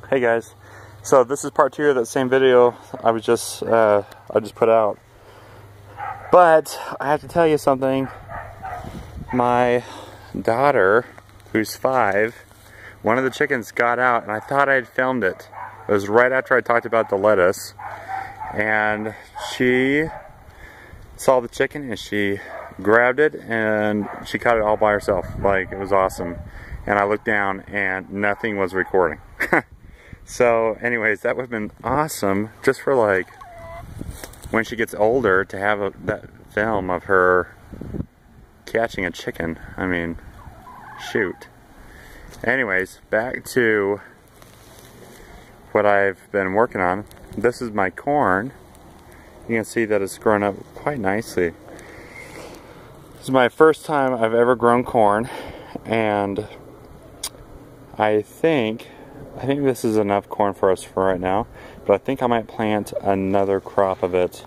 Hey guys, so this is part 2 of that same video I just put out. But I have to tell you something. My daughter, who's 5, one of the chickens got out, and I thought I had filmed it. It was right after I talked about the lettuce, and she saw the chicken and she grabbed it and she caught it all by herself. Like, it was awesome. And I looked down and nothing was recording. So anyways, that would have been awesome just for like when she gets older to have that film of her catching a chicken. I mean, shoot. Anyways, back to what I've been working on. This is my corn. You can see that it's grown up quite nicely. This is my first time I've ever grown corn, and I think this is enough corn for us for right now, but I think I might plant another crop of it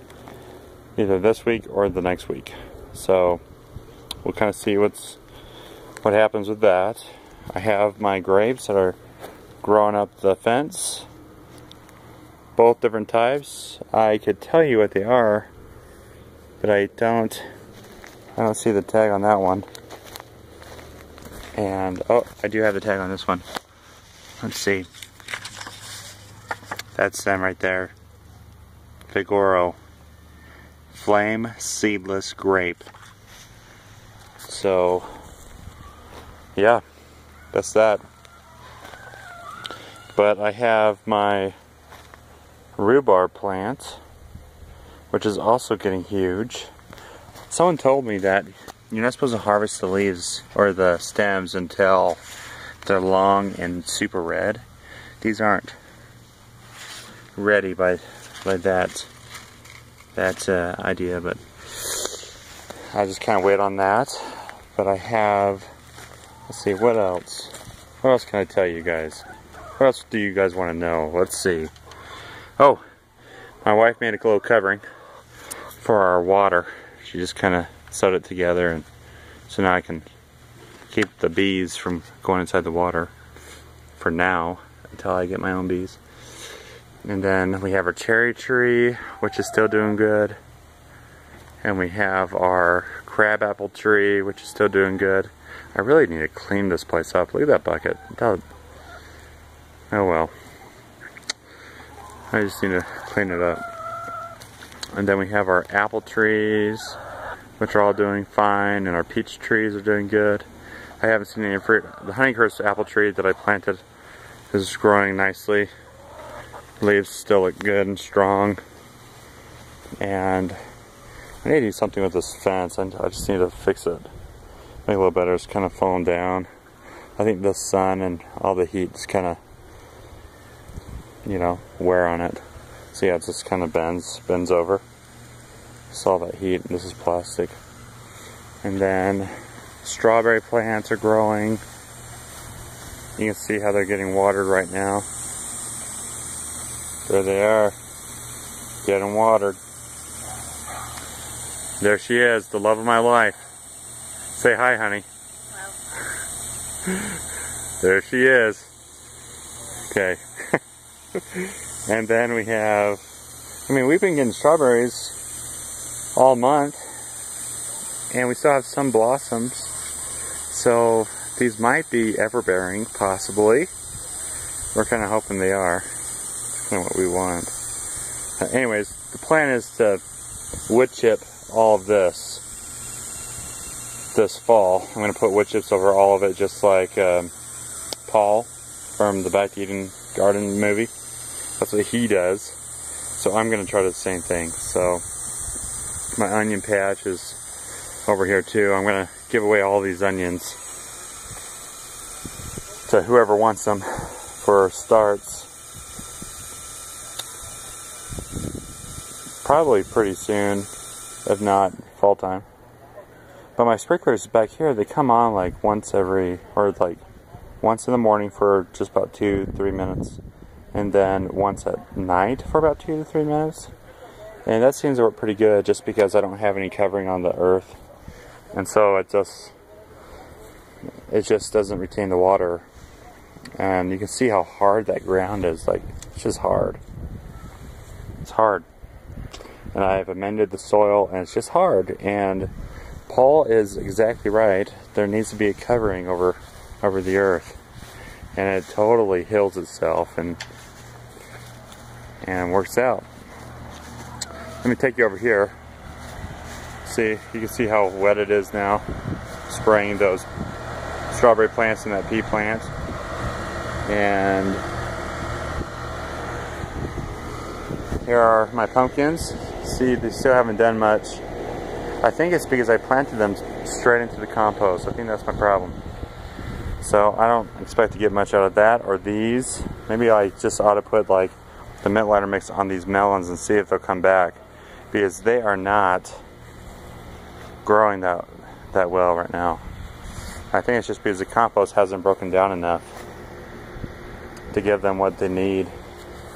either this week or the next week. So we'll kind of see what happens with that. I have my grapes that are growing up the fence, both different types. I could tell you what they are, but I don't see the tag on that one. And oh, I do have the tag on this one. Let's see. That's them right there. Figoro Flame Seedless Grape. So, yeah, that's that. But I have my rhubarb plant, which is also getting huge. Someone told me that you're not supposed to harvest the leaves or the stems until they're long and super red. These aren't ready by that idea, but I just kind of wait on that. But I have, let's see, what else? What else can I tell you guys? What else do you guys want to know? Let's see. Oh, my wife made a little covering for our water. She just kind of sewed it together, and so now I can keep the bees from going inside the water for now until I get my own bees. And then we have our cherry tree, which is still doing good. And we have our crabapple tree, which is still doing good. I really need to clean this place up. Look at that bucket. Oh well. I just need to clean it up. And then we have our apple trees, which are all doing fine, and our peach trees are doing good. I haven't seen any fruit. The Honeycrisp apple tree that I planted is growing nicely. Leaves still look good and strong. And I need to do something with this fence. I just need to fix it. Make it a little better. It's kind of falling down. I think the sun and all the heat just kind of, you know, wear on it. So yeah, it just kind of bends over. It's all that heat, and this is plastic. And then strawberry plants are growing. You can see how they're getting watered right now. There they are, getting watered. There she is, the love of my life. Say hi, honey. Hello. There she is. Okay. And then we have, I mean, we've been getting strawberries all month, and we still have some blossoms. So these might be everbearing, possibly. We're kind of hoping they are. That's kind of what we want. Anyways, the plan is to wood chip all of this fall. I'm going to put wood chips over all of it, just like Paul from the Back to Eden Garden movie. That's what he does. So I'm going to try the same thing. So my onion patch is over here too. I'm going to give away all these onions to whoever wants them for starts. Probably pretty soon, if not fall time. But my sprinklers back here, they come on like once in the morning for just about 2-3 minutes. And then once at night for about 2 to 3 minutes. And that seems to work pretty good just because I don't have any covering on the earth. And so it just doesn't retain the water And you can see how hard that ground is. Like, it's just hard. It's hard. And I've amended the soil, and it's just hard. And Paul is exactly right. There needs to be a covering over the earth, and it totally heals itself and works out. Let me take you over here. See, you can see how wet it is now, spraying those strawberry plants and that pea plant. And here are my pumpkins. See, they still haven't done much. I think it's because I planted them straight into the compost. I think that's my problem. So I don't expect to get much out of that or these. Maybe I just ought to put like the mint lighter mix on these melons and see if they'll come back, because they are not growing that well right now. I think it's just because the compost hasn't broken down enough to give them what they need.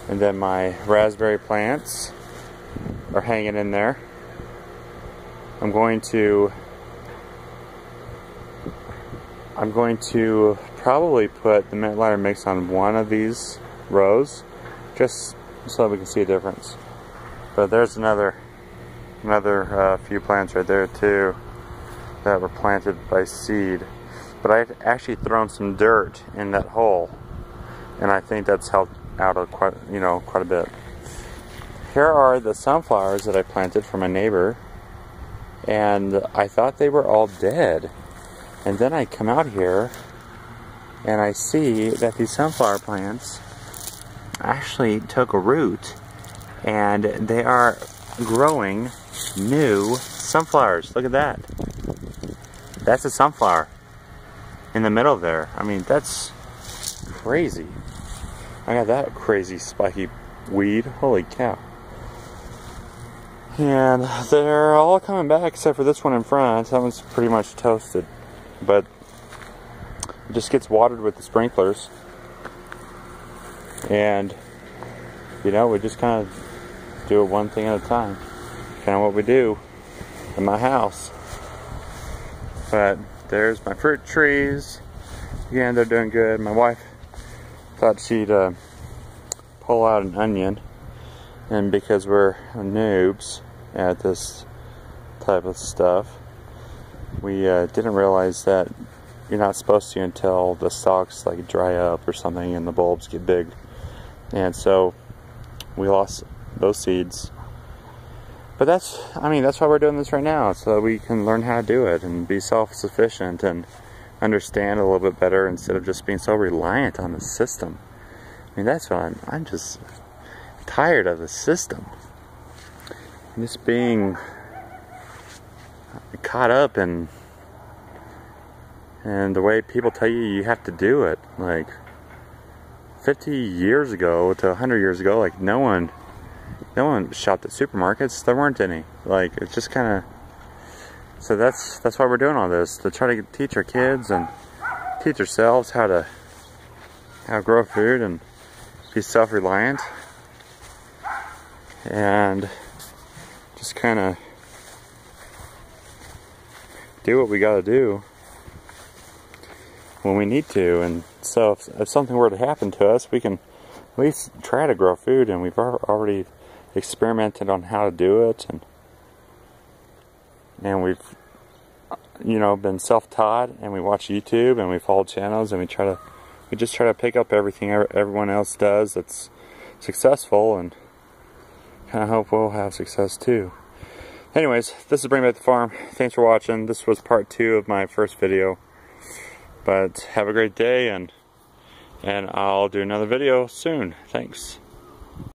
And then my raspberry plants are hanging in there. I'm going to probably put the mint lighter mix on one of these rows, just so we can see a difference. But there's another few plants right there too that were planted by seed. But I've actually thrown some dirt in that hole, and I think that's helped out quite a bit. Here are the sunflowers that I planted for my neighbor, and I thought they were all dead. And then I come out here and I see that these sunflower plants actually took a root, and they are growing new sunflowers. Look at that. That's a sunflower in the middle there. I mean, that's crazy. I got that crazy spiky weed. Holy cow. And they're all coming back except for this one in front. That one's pretty much toasted. But it just gets watered with the sprinklers. And, you know, we just kind of do it one thing at a time. Kind of what we do in my house. But there's my fruit trees. Again, they're doing good. My wife thought she'd pull out an onion, and because we're noobs at this type of stuff, we didn't realize that you're not supposed to until the stalks like dry up or something and the bulbs get big. And so we lost those seeds. But that's why we're doing this right now, so that we can learn how to do it and be self-sufficient and understand a little bit better instead of just being so reliant on the system. I mean, that's what I'm just tired of the system. And just being caught up in the way people tell you have to do it. Like 50 years ago to 100 years ago, like no one shopped at supermarkets. There weren't any. Like, it's just kind of. So that's why we're doing all this, to try to teach our kids and teach ourselves how to grow food and be self-reliant, and just kind of do what we got to do when we need to. And so if something were to happen to us, we can at least try to grow food, and we've already experimented on how to do it, and we've been self-taught, and we watch YouTube, and we follow channels, and we just try to pick up everything everyone else does that's successful, and kind of hope we'll have success too. Anyways, this is Bring Back the Farm. Thanks for watching. This was part 2 of my first video. But have a great day, and I'll do another video soon. Thanks.